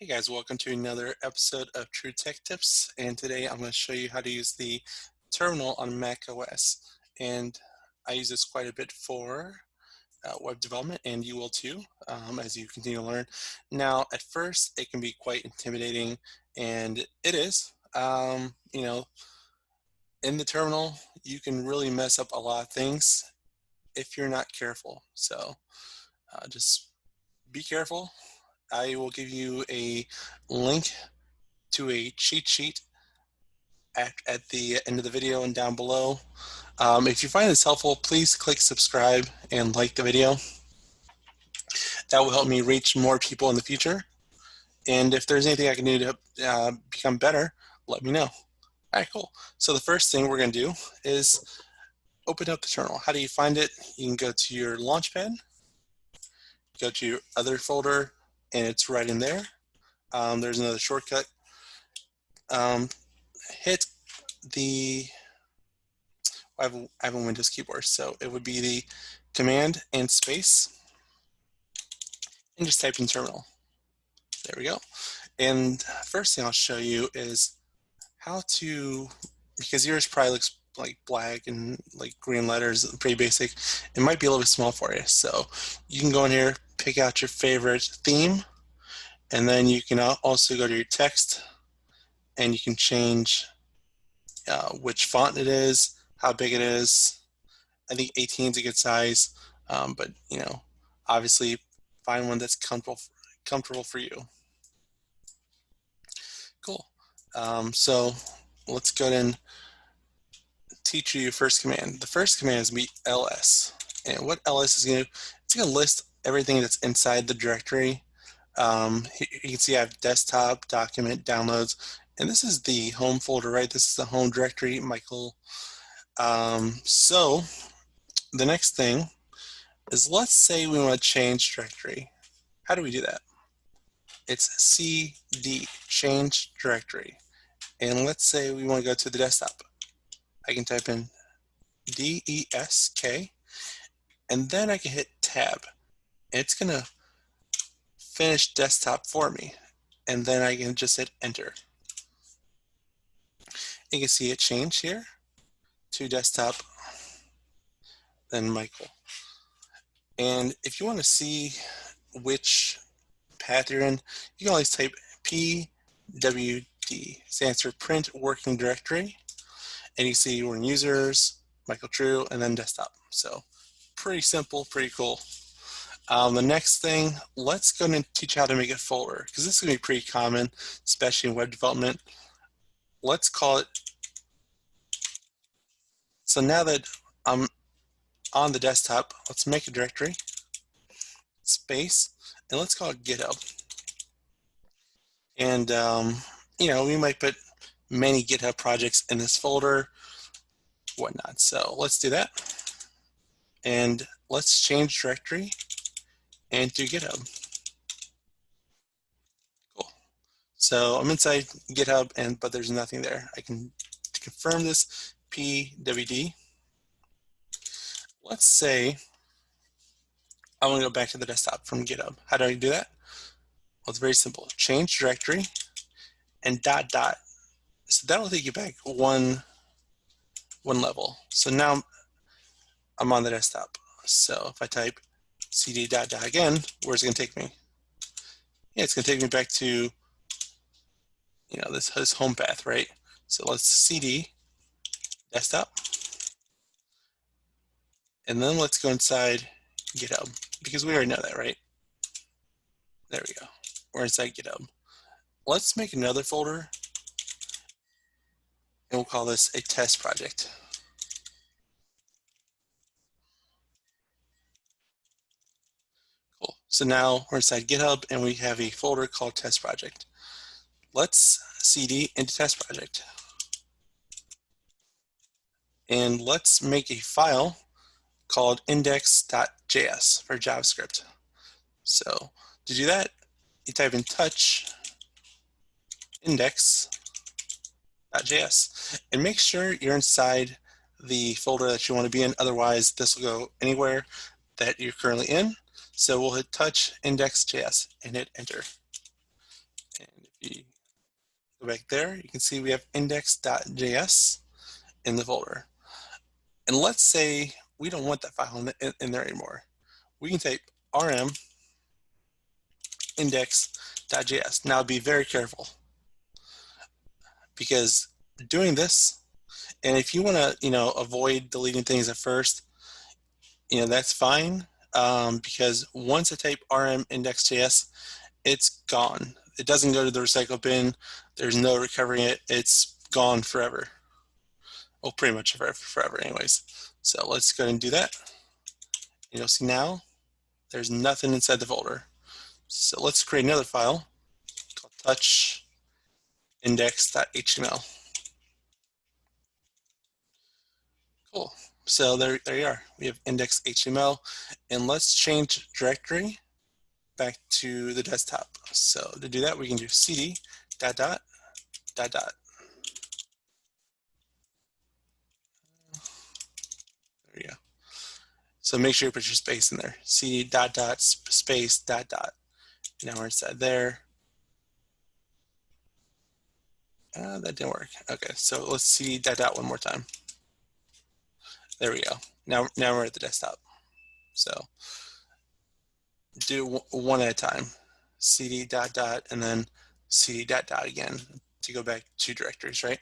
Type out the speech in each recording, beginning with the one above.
Hey guys, welcome to another episode of True Tech Tips. And today I'm going to show you how to use the terminal on Mac OS. And I use this quite a bit for web development, and you will too as you continue to learn. Now, at first, it can be quite intimidating, and it is. In the terminal, you can really mess up a lot of things if you're not careful. So just be careful. I will give you a link to a cheat sheet at the end of the video and down below. If you find this helpful, please click subscribe and like the video. That will help me reach more people in the future. And if there's anything I can do to become better, let me know. All right, cool. So the first thing we're going to do is open up the terminal. How do you find it? You can go to your Launchpad, go to your other folder, and it's right in there. There's another shortcut. Hit the I have a Windows keyboard, so it would be the Command and space, and just type in terminal. There we go. And first thing I'll show you is how to, because yours probably looks like black and like green letters, pretty basic. It might be a little bit small for you. So you can go in here, pick out your favorite theme, and then you can also go to your text and you can change which font it is, how big it is. I think 18 is a good size, but obviously find one that's comfortable for you. Cool. So let's go ahead and teach you your first command. The first command is ls, and what ls is going to, it's going to list everything that's inside the directory. You can see I have desktop, document, downloads, and this is the home folder, right? This is the home directory, Michael. So the next thing is, let's say we want to change directory. How do we do that? It's cd, change directory. And let's say we want to go to the desktop. I can type in desk, and then I can hit tab. And it's going to finish desktop for me. And then I can just hit enter. You can see it change here to desktop, then Michael. And if you want to see which path you're in, you can always type pwd, stands for print working directory, and you see we're in users, Michael True, and then desktop. So pretty simple, pretty cool. The next thing, let's go and teach how to make a folder, because this is going to be pretty common, especially in web development. Let's call it, so now that I'm on the desktop, let's make a directory, space, and let's call it GitHub. And, we might put many GitHub projects in this folder, whatnot. So let's do that. And let's change directory and do GitHub. Cool. So I'm inside GitHub, but there's nothing there. I can confirm this, pwd. Let's say I want to go back to the desktop from GitHub. How do I do that? Well, it's very simple. Change directory and ... So that'll take you back one level. So now I'm on the desktop. So if I type cd ... again, where's it going to take me? Yeah, it's going to take me back to this home path, right? So let's cd desktop, and then let's go inside GitHub, because we already know that, right? There we go. We're inside GitHub. Let's make another folder, and we'll call this a test project. Cool. So now we're inside GitHub, and we have a folder called test project. Let's cd into test project. And let's make a file called index.js for JavaScript. So to do that, you type in touch index.js and make sure you're inside the folder that you want to be in. Otherwise, this will go anywhere that you're currently in. So we'll hit touch index.js and hit enter. And if you go back there, you can see we have index.js in the folder. And let's say we don't want that file in there anymore. We can type rm index.js. Now be very careful, because doing this, and if you want to, avoid deleting things at first, that's fine, because once I type rm index.js, it's gone. It doesn't go to the recycle bin. There's no recovering it. It's gone forever. Well, pretty much forever anyways. So let's go ahead and do that. And you'll see now there's nothing inside the folder. So let's create another file called touch index.html. Cool. So there you are. We have index.html, and let's change directory back to the desktop. So to do that, we can do cd dot dot dot dot. There you go. So make sure you put your space in there. cd dot dot space dot dot. Now we're inside there. That didn't work. Okay, so let's cd dot dot one more time. There we go. Now we're at the desktop. So do one at a time. cd dot dot and then cd dot dot again to go back to directories, right?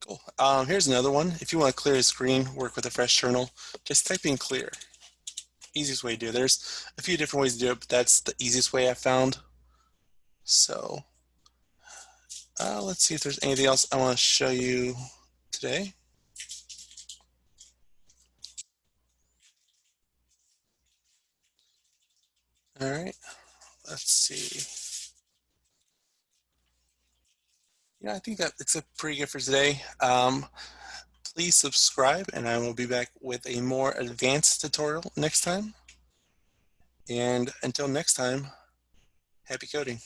Cool. Here's another one. If you want to clear the screen, work with a fresh terminal, just type in clear. Easiest way to do it. There's a few different ways to do it, but that's the easiest way I found. So let's see if there's anything else I want to show you today. All right, let's see. Yeah, I think that it's a pretty good for today. Please subscribe, and I will be back with a more advanced tutorial next time. And until next time, happy coding.